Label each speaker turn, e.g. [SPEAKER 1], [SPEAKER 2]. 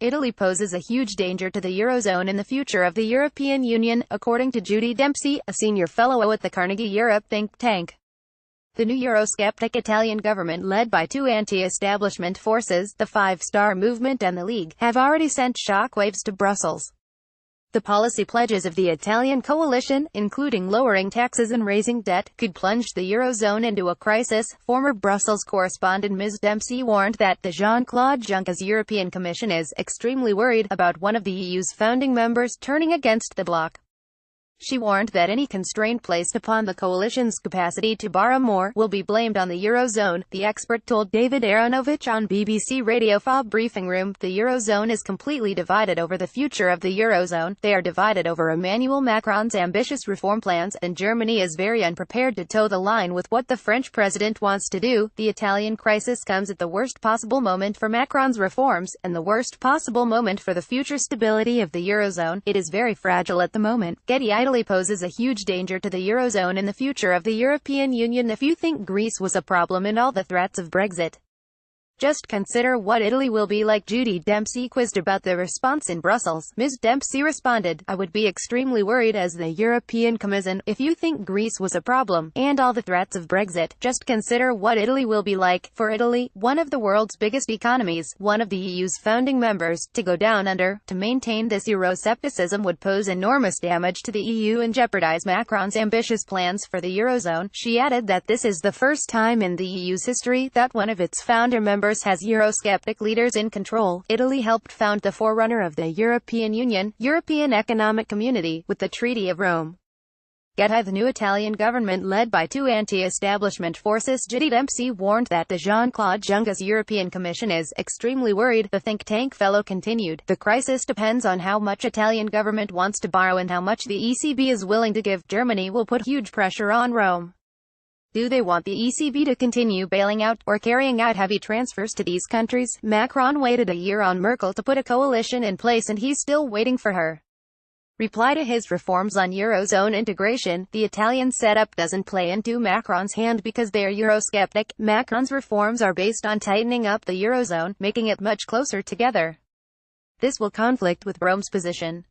[SPEAKER 1] Italy poses a huge danger to the Eurozone and the future of the European Union, according to Judy Dempsey, a senior fellow at the Carnegie Europe think tank. The new Eurosceptic Italian government, led by two anti-establishment forces, the Five Star Movement and the League, have already sent shockwaves to Brussels. The policy pledges of the Italian coalition, including lowering taxes and raising debt, could plunge the Eurozone into a crisis. Former Brussels correspondent Ms. Dempsey warned that the Jean-Claude Juncker's European Commission is extremely worried about one of the EU's founding members turning against the bloc. She warned that any constraint placed upon the coalition's capacity to borrow more will be blamed on the Eurozone, the expert told David Aaronovitch on BBC Radio 4 Briefing Room. The Eurozone is completely divided over the future of the Eurozone. They are divided over Emmanuel Macron's ambitious reform plans, and Germany is very unprepared to toe the line with what the French president wants to do. The Italian crisis comes at the worst possible moment for Macron's reforms, and the worst possible moment for the future stability of the Eurozone. It is very fragile at the moment. Getty Italy poses a huge danger to the Eurozone and the future of the European Union. If you think Greece was a problem in all the threats of Brexit, just consider what Italy will be like. Judy Dempsey quizzed about the response in Brussels. Ms. Dempsey responded, "I would be extremely worried as the European Commission if you think Greece was a problem, and all the threats of Brexit. Just consider what Italy will be like. For Italy, one of the world's biggest economies, one of the EU's founding members, to go down under. To maintain this Euroscepticism would pose enormous damage to the EU and jeopardize Macron's ambitious plans for the Eurozone." She added that this is the first time in the EU's history that one of its founder members has Eurosceptic leaders in control. Italy helped found the forerunner of the European Union, European Economic Community, with the Treaty of Rome. The new Italian government, led by two anti-establishment forces. Judy Dempsey warned that the Jean-Claude Juncker's European Commission is extremely worried. The think tank fellow continued, "The crisis depends on how much Italian government wants to borrow and how much the ECB is willing to give. Germany will put huge pressure on Rome. Do they want the ECB to continue bailing out, or carrying out heavy transfers to these countries?" Macron waited a year on Merkel to put a coalition in place, and he's still waiting for her reply to his reforms on Eurozone integration. The Italian setup doesn't play into Macron's hand because they are Eurosceptic. Macron's reforms are based on tightening up the Eurozone, making it much closer together. This will conflict with Rome's position.